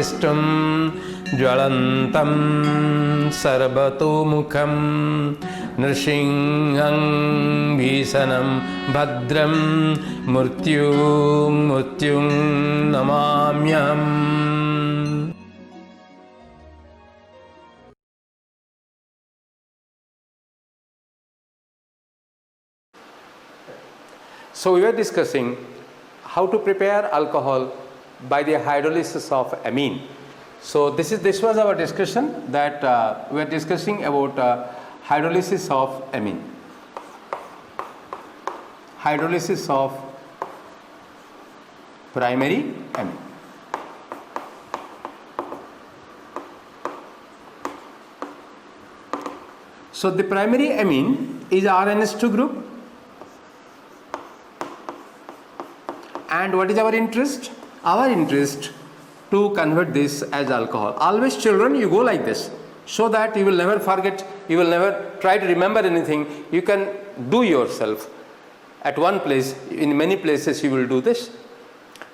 दृष्टुं ज्वलन्तं सर्वतोमुखं नृसिंहं भीषणं भद्रं मृत्युं नमाम्यहम्. So we were discussing how to prepare alcohol by the hydrolysis of amine. So this was our discussion, that we are discussing about hydrolysis of amine. Hydrolysis of primary amine. So the primary amine is RNS2 group. And what is our interest? Our interest to convert this as alcohol. Always children, you go like this, so that you will never forget, you will never try to remember anything. You can do yourself at one place. In many places you will do this.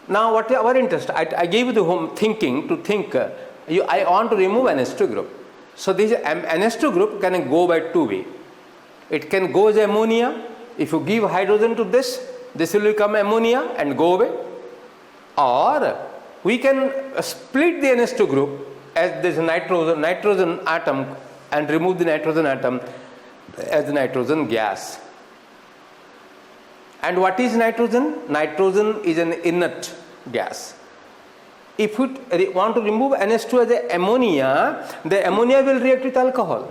Now what is our interest? I gave you the home thinking to think. I want to remove NH2 group. So this NH2 group can go by two ways. It can go as ammonia. If you give hydrogen to this will become ammonia and go away. Or we can split the NH2 group as this nitrogen atom and remove the nitrogen atom as nitrogen gas. And what is nitrogen? Nitrogen is an inert gas. If we want to remove NH2 as ammonia, the ammonia will react with alcohol.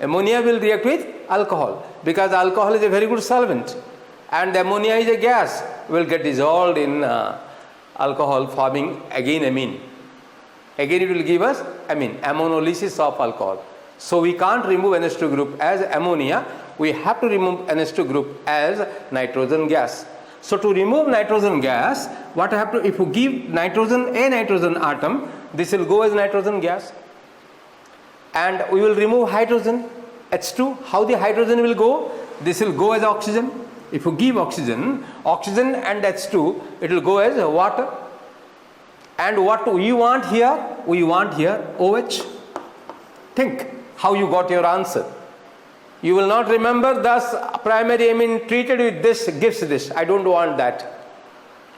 Ammonia will react with alcohol because alcohol is a very good solvent. And the ammonia is a gas, will get dissolved in alcohol, forming again amine. Again it will give us amine, ammonolysis of alcohol. So we can't remove NH2 group as ammonia, we have to remove NH2 group as nitrogen gas. So to remove nitrogen gas, what I have to, if you give a nitrogen atom, this will go as nitrogen gas. And we will remove hydrogen, H2. How the hydrogen will go? This will go as oxygen. If you give oxygen and H2, it will go as water. And what we want here? We want here OH. Think how you got your answer. You will not remember thus primary amine treated with this gives this. I don't want that.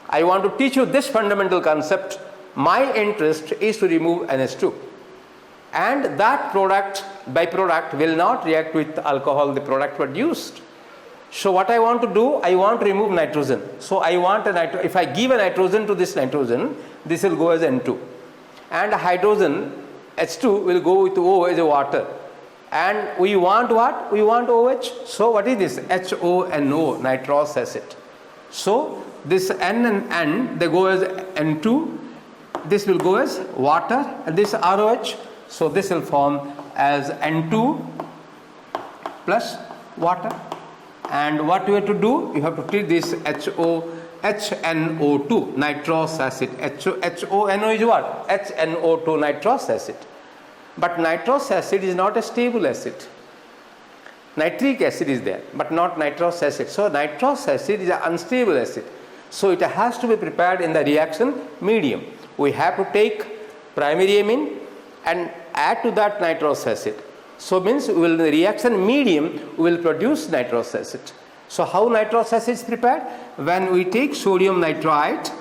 I want to teach you this fundamental concept. My interest is to remove NH2. And that byproduct will not react with alcohol, the product produced. So what I want to do, I want to remove nitrogen. So I want if I give a nitrogen to this nitrogen, this will go as N2. And hydrogen, H2, will go with O as a water. And we want what? We want OH. So what is this? HONO, nitrous acid. So this N and N, they go as N2. This will go as water and this ROH. So this will form as N2 plus water. And what you have to do, you have to treat this HNO2, nitrous acid. HONO is what? HNO2, nitrous acid. But nitrous acid is not a stable acid. Nitric acid is there, but not nitrous acid. So nitrous acid is an unstable acid. So it has to be prepared in the reaction medium. We have to take primary amine and add to that nitrous acid. So means we will, in the reaction medium, we will produce nitrous acid. So how nitrous acid is prepared? When we take sodium nitrite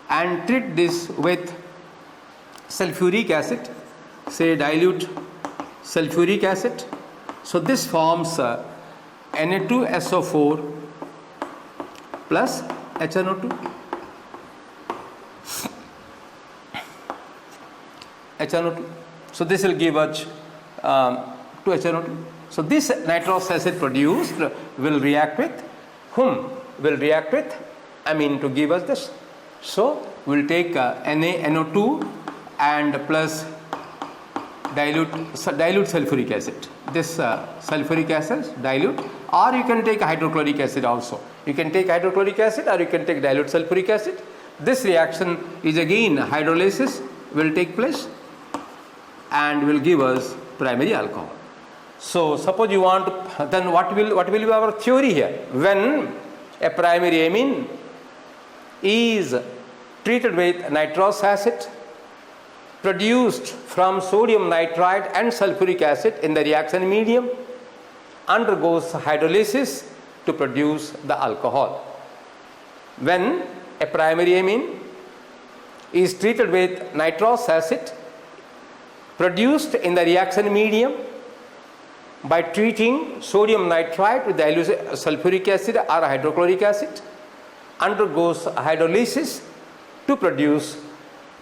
and treat this with sulfuric acid, say dilute sulfuric acid. So this forms Na2SO4 plus HNO2. HNO2. So this will give us to HNO2. So this nitrous acid produced will react with whom? Will react with amine to give us this. So we will take NaNO2 and plus dilute sulfuric acid. This sulfuric acid dilute, or you can take hydrochloric acid also. You can take hydrochloric acid or you can take dilute sulfuric acid. This reaction is again hydrolysis will take place and will give us primary alcohol. So suppose you want to, then what will be our theory here? When a primary amine is treated with nitrous acid produced from sodium nitrite and sulfuric acid in the reaction medium undergoes hydrolysis to produce the alcohol. When a primary amine is treated with nitrous acid produced in the reaction medium by treating sodium nitrite with the sulfuric acid or hydrochloric acid, undergoes hydrolysis to produce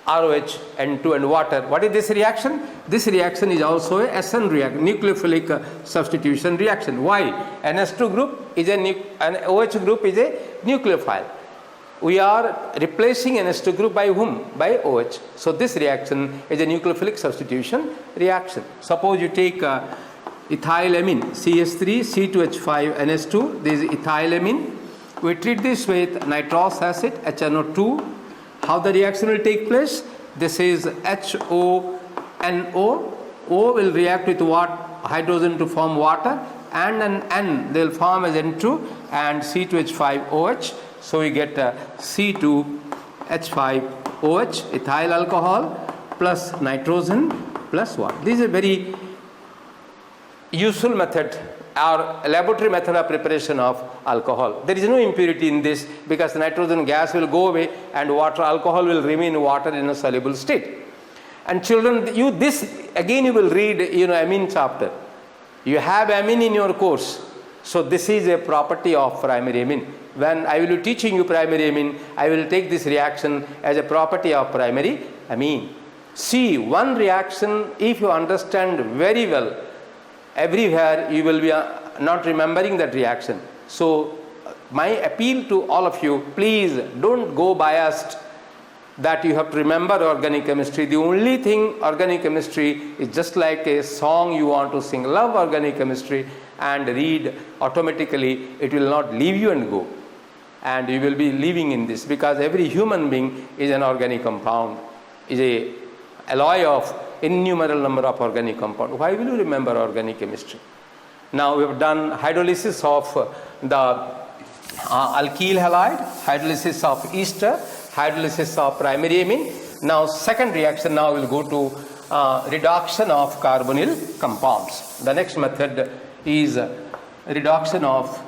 ROH, N2 and water. What is this reaction? This reaction is also a SN reaction, nucleophilic substitution reaction. Why? NS2 group is an OH group is a nucleophile. We are replacing NS2 group by whom? By OH. So this reaction is a nucleophilic substitution reaction. Suppose you take ethylamine CH3 C2H5 NS2. This is ethylamine. We treat this with nitrous acid HNO2. How the reaction will take place? This is HONO. O will react with what? Hydrogen to form water, and an N they will form as N2 and C2H5OH. So we get C2H5OH, ethyl alcohol plus nitrogen plus water. This is a very useful method, our laboratory method of preparation of alcohol. There is no impurity in this because nitrogen gas will go away and water alcohol will remain water in a soluble state. And children, this again you will read amine chapter. You have amine in your course. So this is a property of primary amine. When I will be teaching you primary amine, I will take this reaction as a property of primary amine. See, one reaction, if you understand very well, everywhere you will be not remembering that reaction. So my appeal to all of you, please don't go biased that you have to remember organic chemistry. The only thing organic chemistry is just like a song you want to sing. Love organic chemistry and read automatically. It will not leave you and go. And you will be living in this because every human being is an organic compound, is a alloy of innumerable number of organic compounds. Why will you remember organic chemistry? Now we have done hydrolysis of the alkyl halide, hydrolysis of ester, hydrolysis of primary amine. Now second reaction, now we will go to reduction of carbonyl compounds. The next method is reduction of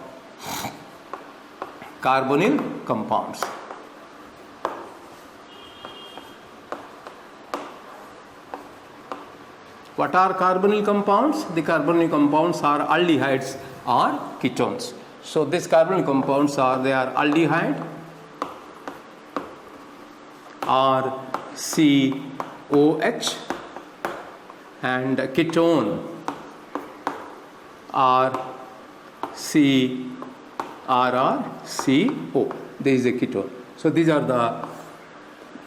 carbonyl compounds. What are carbonyl compounds? The carbonyl compounds are aldehydes or ketones. So these carbonyl compounds are aldehyde or COH and ketone or CrRCO. This is a ketone. So these are the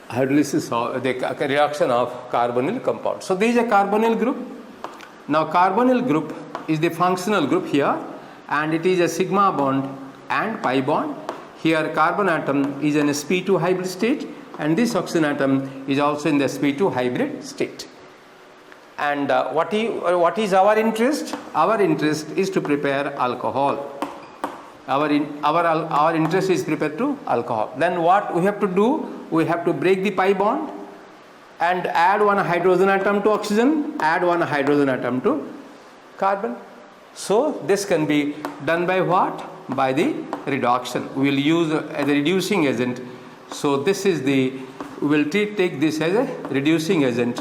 hydrolysis of the reaction of carbonyl compound. So this is a carbonyl group. Now carbonyl group is the functional group here, and it is a sigma bond and pi bond. Here carbon atom is in a sp2 hybrid state, and this oxygen atom is also in the sp2 hybrid state. And what is our interest? Our interest is to prepare alcohol. Our interest is prepared to alcohol. Then what we have to do? We have to break the pi bond and add one hydrogen atom to oxygen, add one hydrogen atom to carbon. So this can be done by what? By the reduction. We will use as a reducing agent. So this is we will take this as a reducing agent,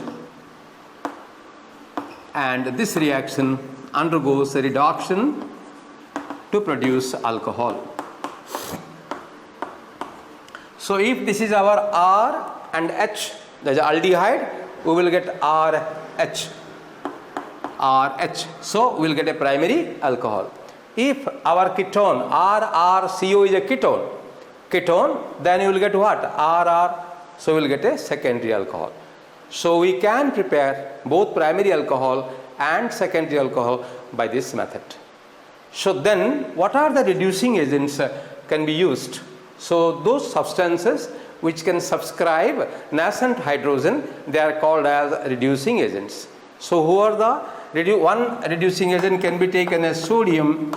and this reaction undergoes a reduction to produce alcohol. So if this is our R and H, that is aldehyde, we will get RH. So we will get a primary alcohol. If our ketone RRCO is a ketone, then you will get what? RR. So we will get a secondary alcohol. So we can prepare both primary alcohol and secondary alcohol by this method. So then what are the reducing agents can be used? So those substances which can subscribe nascent hydrogen, they are called as reducing agents. So who are the one reducing agent can be taken as sodium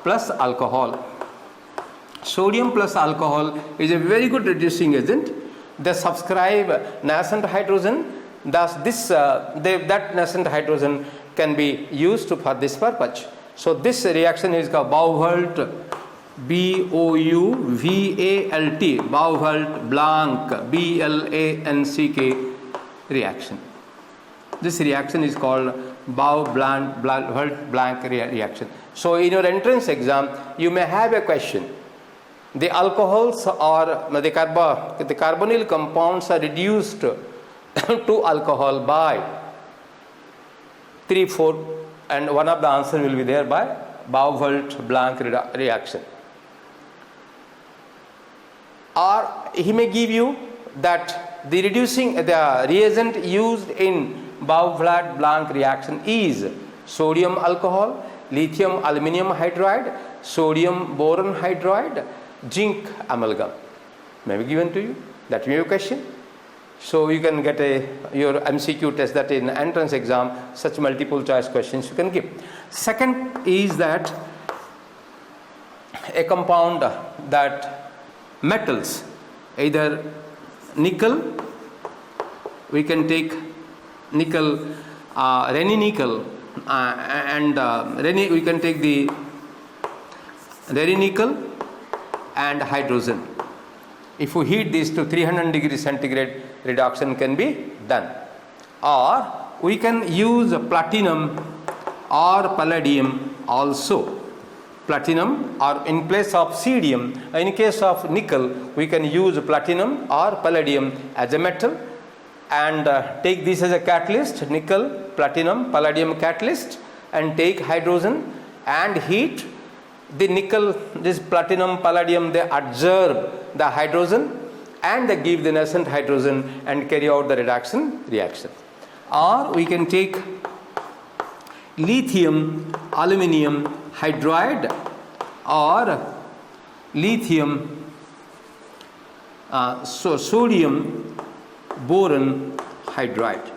plus alcohol. Sodium plus alcohol is a very good reducing agent. They subscribe nascent hydrogen Thus, that nascent hydrogen can be used for this purpose. So, this reaction is called Bouvelt, B-O-U-V-A-L-T, Bouvelt-Blanc, B-L-A-N-C-K reaction. This reaction is called Bouvelt-Blanc reaction. So, in your entrance exam, you may have a question. The alcohols or the carbonyl compounds are reduced to alcohol by 3-4, and one of the answer will be there by Bouvelt-Blanc reaction. Or he may give you that the reagent used in Bouvelt-Blanc reaction is sodium alcohol, lithium aluminium hydride, sodium boron hydride, zinc amalgam. May be given to you. That may be a question. So you can get your MCQ test, that in entrance exam, such multiple choice questions you can give. Second is that a compound that metals, either nickel, we can take nickel, Renni-nickel, we can take the Renni-nickel and hydrogen. If we heat this to 300 degrees centigrade, reduction can be done. Or we can use platinum or palladium also. Platinum, or in place of cesium, in case of nickel, we can use platinum or palladium as a metal and take this as a catalyst, nickel, platinum, palladium catalyst, and take hydrogen and heat the nickel, this platinum, palladium, they absorb the hydrogen and they give the nascent hydrogen and carry out the reduction reaction. Or we can take lithium aluminium hydride or lithium sodium boron hydride.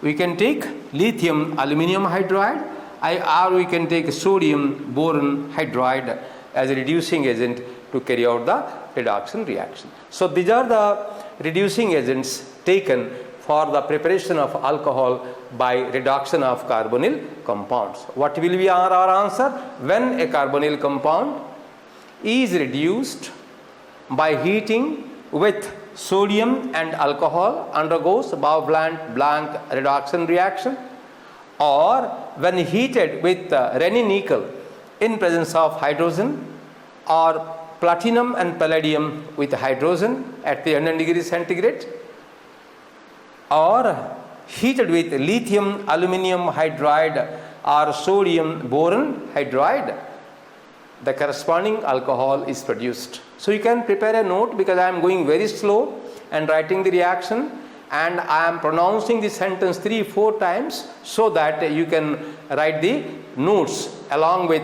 We can take lithium aluminium hydride or we can take sodium boron hydride as a reducing agent to carry out the reduction reaction. So these are the reducing agents taken for the preparation of alcohol by reduction of carbonyl compounds. What will be our answer? When a carbonyl compound is reduced by heating with sodium and alcohol, undergoes Bouvelt-Blanc reduction reaction, or when heated with Renni-nickel in presence of hydrogen, or platinum and palladium with hydrogen at 300 degrees centigrade, or heated with lithium aluminium hydride or sodium boron hydride, the corresponding alcohol is produced. So you can prepare a note, because I am going very slow and writing the reaction, and I am pronouncing the sentence 3-4 times so that you can write the notes along with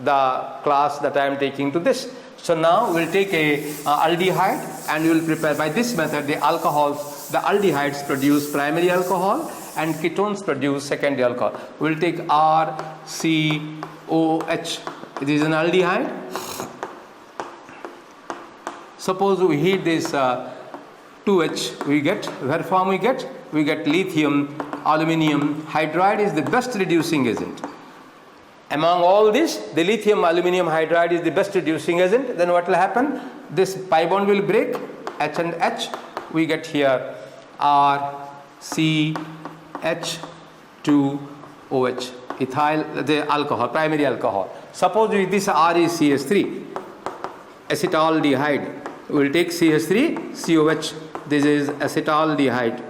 the class that I am taking to this. So now we will take a aldehyde and we will prepare by this method the alcohols. The aldehydes produce primary alcohol and ketones produce secondary alcohol. We will take RCOH. It is an aldehyde. Suppose we heat this 2H, we get, where form we get? We get lithium aluminium hydride is the best reducing agent. Among all this, the lithium aluminium hydride is the best reducing agent. Then what will happen? This pi bond will break, H and H. We get here RCH2OH, ethyl, the alcohol, primary alcohol. Suppose this R is CH3, acetaldehyde. We will take CH3, COH. This is acetaldehyde.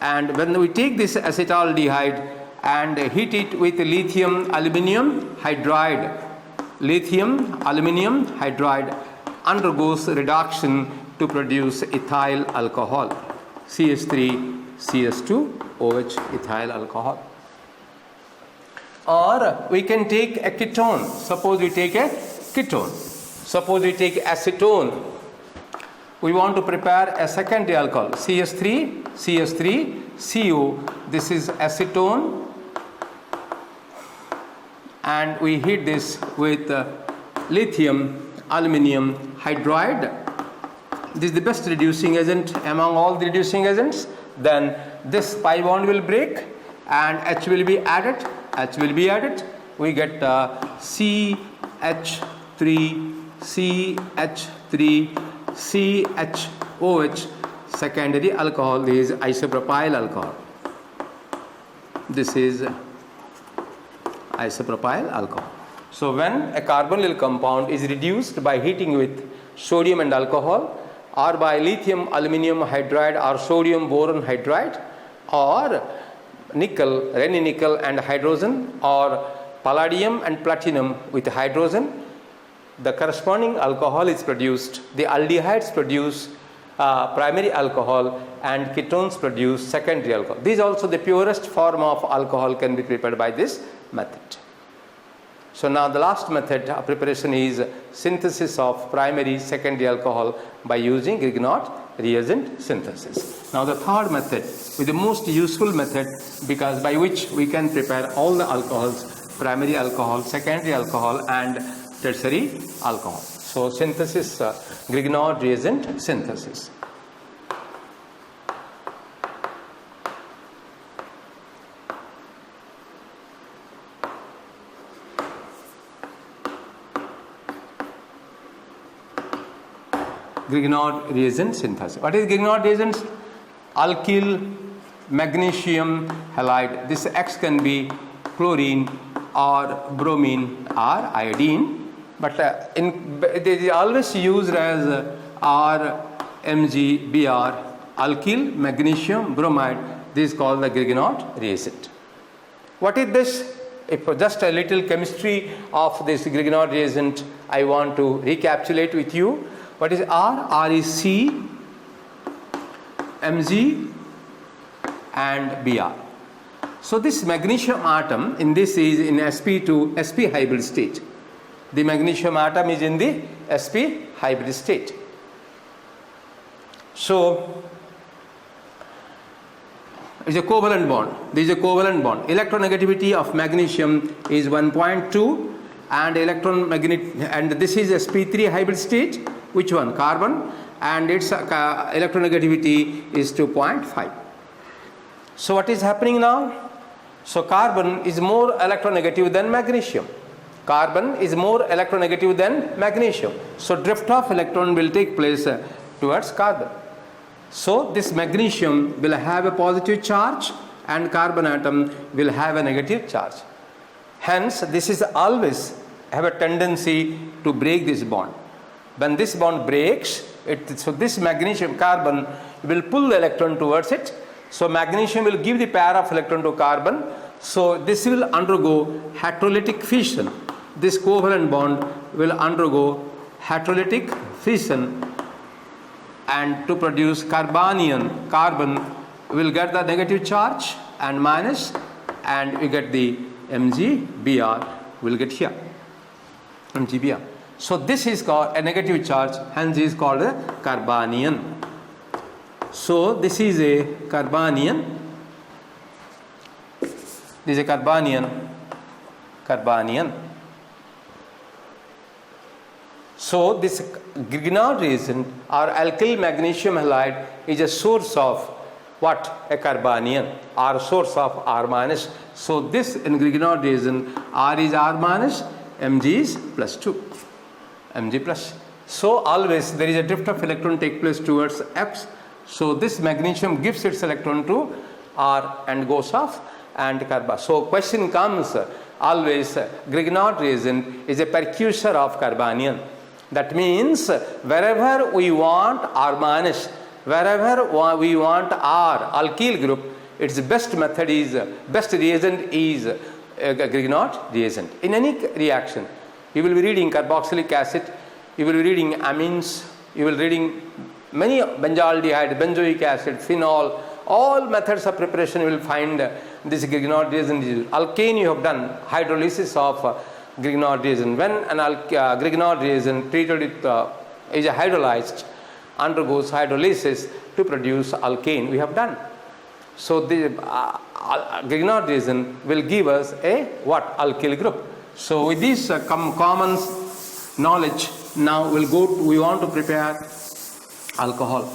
And when we take this acetaldehyde and heat it with lithium aluminium hydride, lithium aluminium hydride undergoes reduction to produce ethyl alcohol, CH3CH2OH, ethyl alcohol. Or we can take a ketone. Suppose we take a ketone. Suppose we take acetone. We want to prepare a secondary alcohol, CH3CO. This is acetone, and we heat this with lithium aluminium hydride. This is the best reducing agent among all the reducing agents. then this pi bond will break and H will be added. H will be added. We get CH3, CH3, CHOH, secondary alcohol. This is isopropyl alcohol. This is isopropyl alcohol. So when a carbonyl compound is reduced by heating with sodium and alcohol, or by lithium aluminum hydride or sodium boron hydride, or nickel, Raney nickel and hydrogen, or palladium and platinum with hydrogen, the corresponding alcohol is produced. The aldehydes produce primary alcohol and ketones produce secondary alcohol. This is also the purest form of alcohol can be prepared by this method. So now the last method of preparation is synthesis of primary secondary alcohol by using Grignard reagent synthesis. Now the third method is the most useful method, because by which we can prepare all the alcohols, primary alcohol, secondary alcohol and tertiary alcohol. So synthesis, Grignard reagent synthesis. Grignard reagent synthesis. What is Grignard reagents? Alkyl magnesium halide. This X can be chlorine or bromine or iodine, but it is always used as RMgBr, alkyl magnesium bromide. This is called the Grignard reagent. What is this? If just a little chemistry of this Grignard reagent I want to recapitulate with you. What is R? R is C, Mg and Br. So this magnesium atom in this is in sp2 sp hybrid state. The magnesium atom is in the sp hybrid state. So it is a covalent bond. This is a covalent bond. Electronegativity of magnesium is 1.2 and and this is sp3 hybrid state. Which one? Carbon, and its electronegativity is 2.5. So what is happening now? So carbon is more electronegative than magnesium. Carbon is more electronegative than magnesium. So drift of electron will take place towards carbon. So this magnesium will have a positive charge and carbon atom will have a negative charge. Hence this is always have a tendency to break this bond. When this bond breaks, so this magnesium carbon will pull the electron towards it. So magnesium will give the pair of electron to carbon. So this will undergo heterolytic fission. This covalent bond will undergo heterolytic fission, and to produce carbanion, carbon will get the negative charge and minus, and we get the MgBr will get here, MgBr. So this is called a negative charge, hence is called a carbanion. So this is a carbanion. This is a carbanion. So this Grignard reagent or alkyl magnesium halide is a source of what? A carbanion, or source of R minus. So this in Grignard reagent, R is R minus, Mg is plus 2. Mg plus. So always there is a drift of electron take place towards X. So this magnesium gives its electron to R and goes off and carbon. So question comes always Grignard reagent is a precursor of carbanion. That means wherever we want R minus, wherever we want R alkyl group, its best method is best reagent is Grignard reagent. In any reaction, you will be reading carboxylic acid, you will be reading amines, you will be reading many benzaldehyde, benzoic acid, phenol, all methods of preparation you will find this Grignard reagent. Alkane you have done hydrolysis of Grignard reagent. When an Grignard reagent treated with is hydrolyzed, undergoes hydrolysis to produce alkane, we have done. So the Grignard reagent will give us a what? Alkyl group. So with this common knowledge, now we want to prepare alcohol.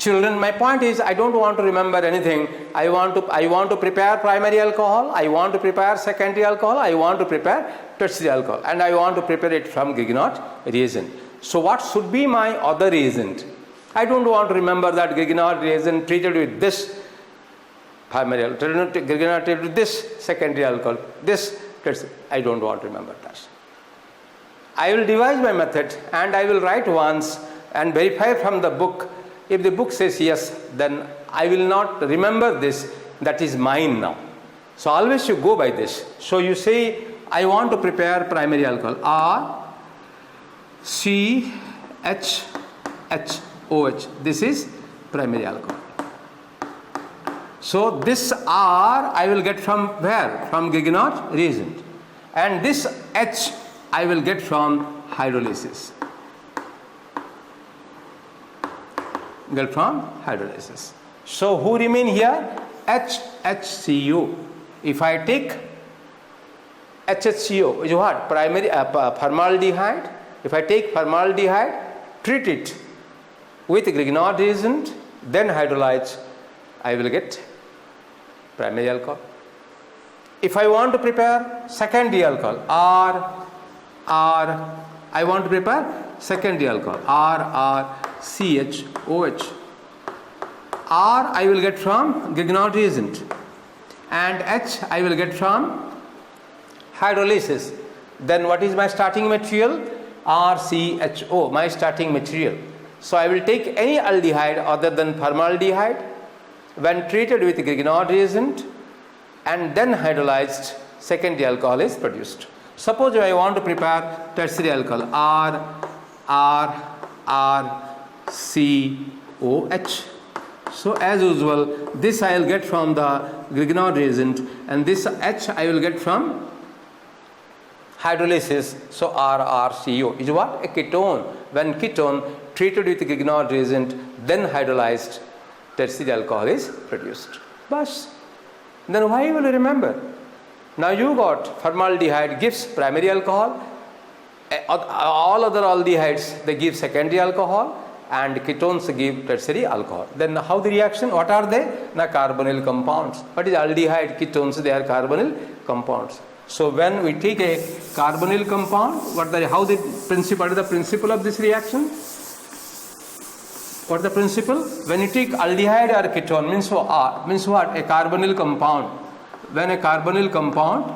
Children, my point is, I don't want to remember anything. I want to prepare primary alcohol, I want to prepare secondary alcohol, I want to prepare tertiary alcohol, and I want to prepare it from Grignard reagent. So what should be my other reagent? I don't want to remember that Grignard reagent treated with this primary alcohol, Grignard treated with this secondary alcohol, this tertiary. I don't want to remember that. I will devise my method and I will write once and verify from the book. If the book says yes, then I will not remember this, that is mine now. So always you go by this. So you say, I want to prepare primary alcohol, R, C, H, H, OH. This is primary alcohol. So this R I will get from where? From Grignard reagent. And this H I will get from hydrolysis. Get from hydrolysis. So who remain here? HCO. If I take HCO is what? Primary formaldehyde. If I take formaldehyde, treat it with Grignard reagent, then hydrolyze, I will get primary alcohol. If I want to prepare secondary alcohol, I want to prepare secondary alcohol, CHOH. R I will get from Grignard reagent and H I will get from hydrolysis. Then what is my starting material? RCHO, my starting material. So I will take any aldehyde other than formaldehyde when treated with Grignard reagent and then hydrolyzed, secondary alcohol is produced. Suppose I want to prepare tertiary alcohol, RCOH. So as usual, this I will get from the Grignard reagent and this H I will get from hydrolysis. So RRCO is what? A ketone. When ketone treated with Grignard reagent, then hydrolyzed, tertiary alcohol is produced. Bas. Then why will you remember? Now you got formaldehyde gives primary alcohol, all other aldehydes they give secondary alcohol, and ketones give tertiary alcohol. Then how the reaction? What are they? Now carbonyl compounds. What is aldehyde? Ketones, they are carbonyl compounds. So when we take a carbonyl compound, what is the principle of this reaction? What is the principle? When you take aldehyde or ketone, means what? A carbonyl compound. When a carbonyl compound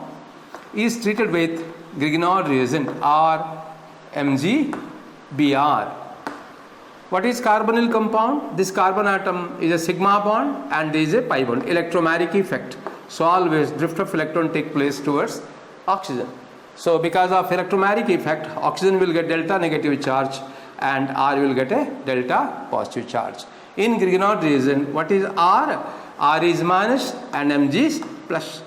is treated with Grignard reagent or MgBr. What is carbonyl compound? This carbon atom is a sigma bond and there is a pi bond, electromagnetic effect. So always drift of electron take place towards oxygen. So because of electromagnetic effect, oxygen will get delta negative charge and R will get a delta positive charge. In Grignard reagent, what is R? R is minus and Mg is plus.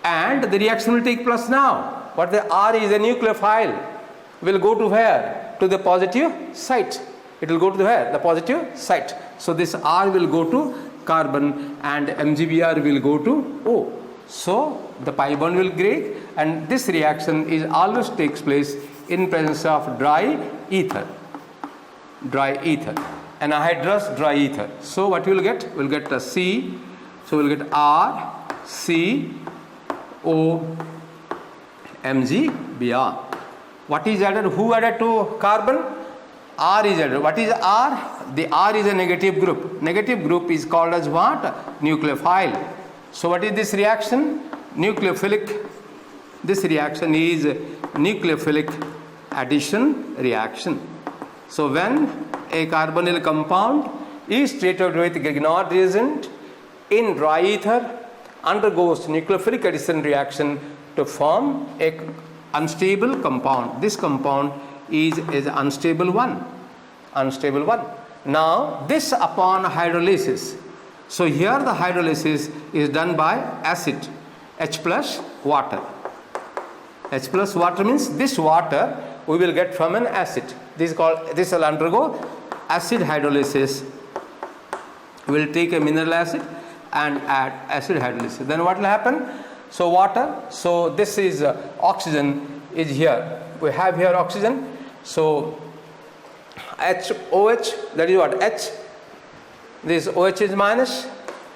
And the reaction will take place now. What the R is a nucleophile. Will go to where? To the positive site. It will go to where? The positive site. So this R will go to carbon and MgBr will go to O. So the pi bond will break and this reaction is always takes place in presence of dry ether. Dry ether. Anhydrous dry ether. So what you will get? We will get a C. So we will get R, C, O, MgBr. What is added? Who added to carbon? R is added. What is R? The R is a negative group. Negative group is called as what? Nucleophile. So what is this reaction? Nucleophilic. This reaction is nucleophilic addition reaction. So when a carbonyl compound is treated with Grignard reagent in dry ether, undergoes nucleophilic addition reaction to form a unstable compound. This compound is unstable one. Unstable one. Now this upon hydrolysis. So here the hydrolysis is done by acid, H plus water. H plus water means this water we will get from an acid. This will undergo acid hydrolysis. We will take a mineral acid and add acid hydrolysis. Then what will happen? So water, so this is oxygen is here. We have here oxygen. So HOH, that is what? H this OH is minus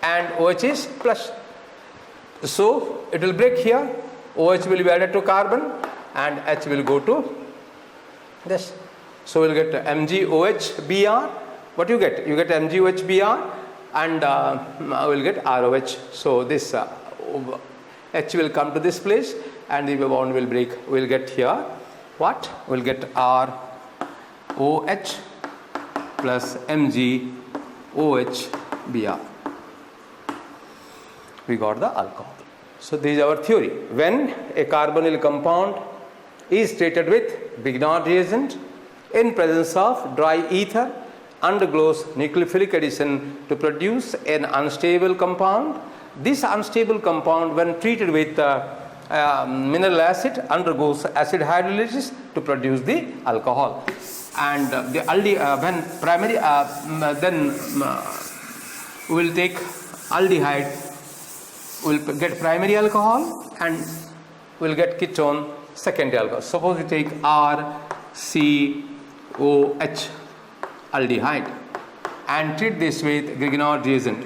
and OH is plus. So it will break here, OH will be added to carbon and H will go to this. So we'll get MgOH-Br. What you get? You get MgOH-Br and we'll get ROH. So this H will come to this place and the bond will break. We'll get here what? We'll get ROH plus MgOH-Br. We got the alcohol. So this is our theory. When a carbonyl compound is treated with Grignard reagent in presence of dry ether, undergoes nucleophilic addition to produce an unstable compound. This unstable compound, when treated with mineral acid, undergoes acid hydrolysis to produce the alcohol. And the when primary, then we will take aldehyde, we will get primary alcohol and we will get ketone secondary alcohol. Suppose we take RCOH aldehyde and treat this with Grignard reagent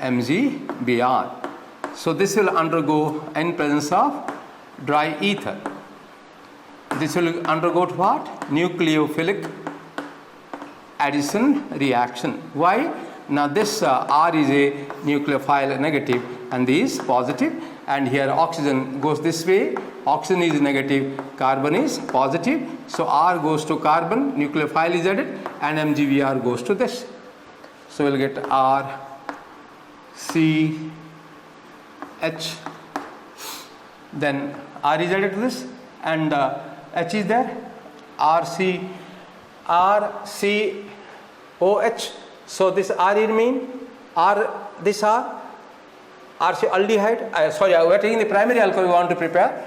RMgBr. So this will undergo in presence of dry ether. This will undergo what? Nucleophilic addition reaction. Why? Now this R is a nucleophile negative and this is positive, and here oxygen goes this way, oxygen is negative, carbon is positive. So R goes to carbon, nucleophile is added, and MgBr goes to this. So we'll get RCH, then R is added to this and H is there, RCOH. So this R will mean this R RC aldehyde. Sorry, we are taking the primary alcohol we want to prepare.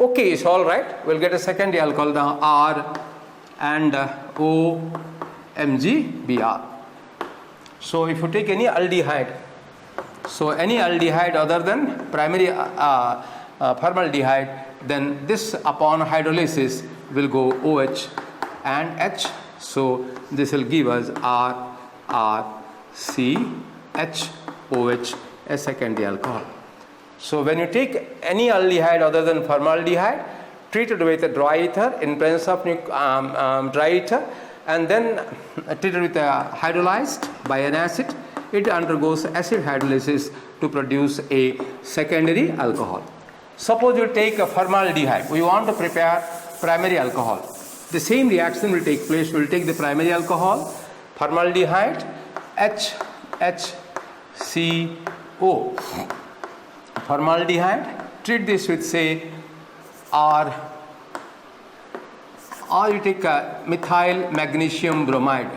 Okay, it's all right. We'll get a secondary alcohol now, R and OMgBr. So if you take any aldehyde, so any aldehyde other than primary formaldehyde, then this upon hydrolysis will go OH and H. So this will give us RCHOH, a secondary alcohol. So when you take any aldehyde other than formaldehyde, treated with a dry ether in presence of dry ether, and then treated with hydrolyzed by an acid, it undergoes acid hydrolysis to produce a secondary alcohol. Suppose you take a formaldehyde, we want to prepare primary alcohol. The same reaction will take place. We will take the primary alcohol, formaldehyde, HCO, formaldehyde, treat this with say R, or you take methyl magnesium bromide.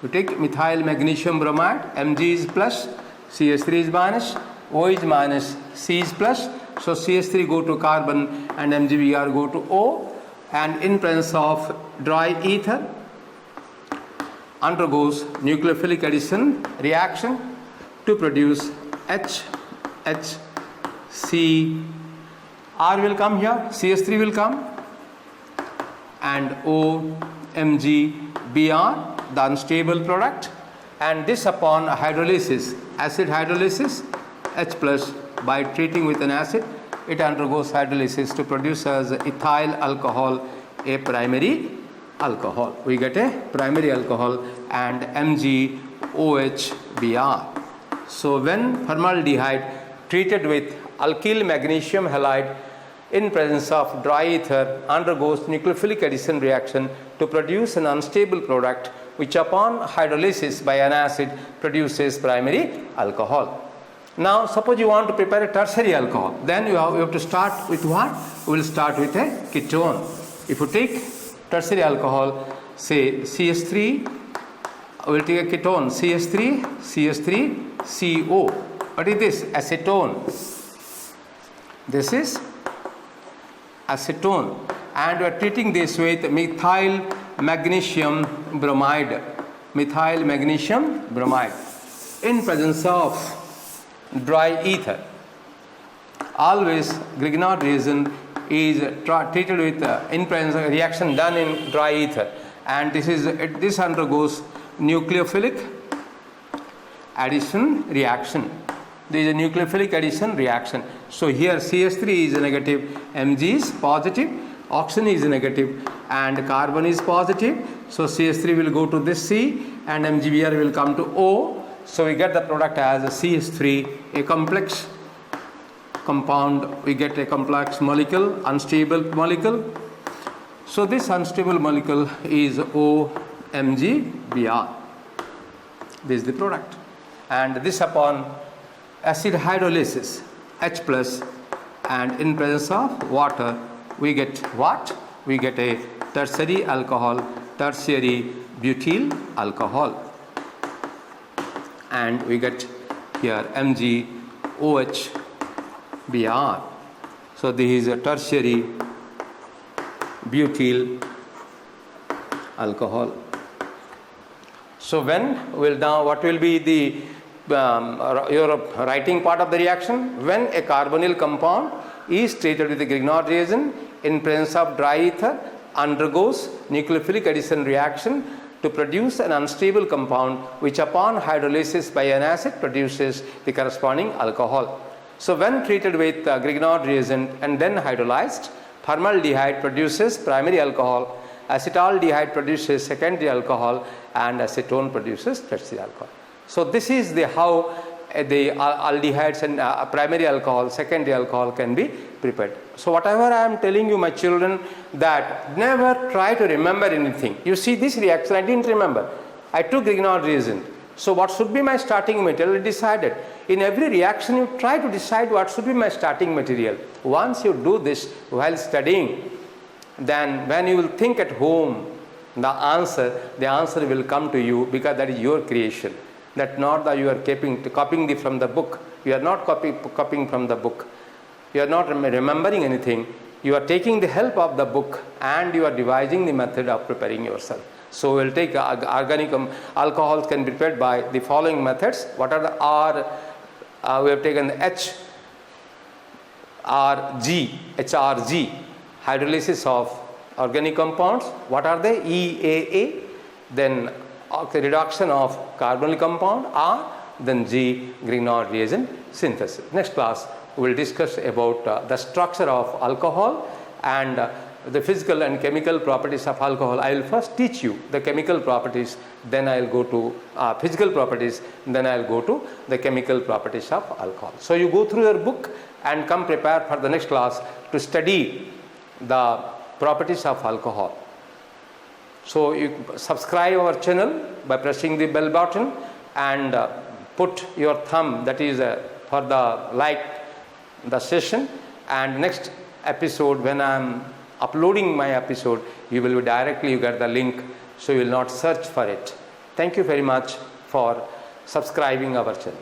You take methyl magnesium bromide, Mg is plus, CH3 is minus, O is minus, C is plus. So CH3 go to carbon and MgBr go to O, and in presence of dry ether undergoes nucleophilic addition reaction to produce HC. R will come here, CH3 will come, and OMgBr, the unstable product, and this upon hydrolysis, acid hydrolysis, H plus, by treating with an acid, it undergoes hydrolysis to produce as ethyl alcohol, a primary alcohol. We get a primary alcohol and MgOH-Br. So when formaldehyde treated with alkyl magnesium halide in presence of dry ether undergoes nucleophilic addition reaction to produce an unstable product, which upon hydrolysis by an acid produces primary alcohol. Now suppose you want to prepare a tertiary alcohol, then you have to start with what? We will start with a ketone. If you take tertiary alcohol, say CH3, we will take a ketone, CH3CO. What is this? Acetone. This is acetone, and we are treating this with methyl magnesium bromide. Methyl magnesium bromide in presence of dry ether. Always Grignard reagent is treated with in presence of reaction done in dry ether, and this undergoes nucleophilic addition reaction. There is a nucleophilic addition reaction. So here CH3 is negative, Mg is positive, oxygen is negative, and carbon is positive. So CH3 will go to this C, and MgBr will come to O. So we get the product as a CH3, a complex compound. We get a complex molecule, unstable molecule. So this unstable molecule is OMgBr. This is the product, and this upon acid hydrolysis, H plus, and in presence of water we get what? We get a tertiary alcohol, tertiary butyl alcohol, and we get here MgOH-Br. So this is a tertiary butyl alcohol. So what will be the your writing part of the reaction? When a carbonyl compound is treated with the Grignard reagent in presence of dry ether, undergoes nucleophilic addition reaction to produce an unstable compound, which upon hydrolysis by an acid produces the corresponding alcohol. So when treated with Grignard reagent and then hydrolyzed, formaldehyde produces primary alcohol, acetaldehyde produces secondary alcohol, and acetone produces tertiary alcohol. So this is how the aldehydes and primary alcohol, secondary alcohol can be prepared. So whatever I am telling you, my children, that never try to remember anything. You see this reaction, I didn't remember. I took Grignard reagent. So what should be my starting material? I decided. In every reaction you try to decide what should be my starting material. Once you do this while studying, then when you will think at home, the answer will come to you, because that is your creation. That not that you are copying from the book. You are not copying from the book. You are not remembering anything. You are taking the help of the book, and you are devising the method of preparing yourself. So we will take organic alcohols can be prepared by the following methods. What are the we have taken the HRG, hydrolysis of organic compounds. What are they? EAA, then reduction of carbonyl compound, R, then G, Grignard reagent synthesis. Next class we will discuss about the structure of alcohol and the physical and chemical properties of alcohol. I will first teach you the chemical properties, then I will go to physical properties, then I will go to the chemical properties of alcohol. So you go through your book and come prepared for the next class to study the properties of alcohol. So you subscribe our channel by pressing the bell button, and put your thumb, that is for the session, and next episode, when I am uploading my episode, you will be directly, you get the link, so you will not search for it. Thank you very much for subscribing our channel.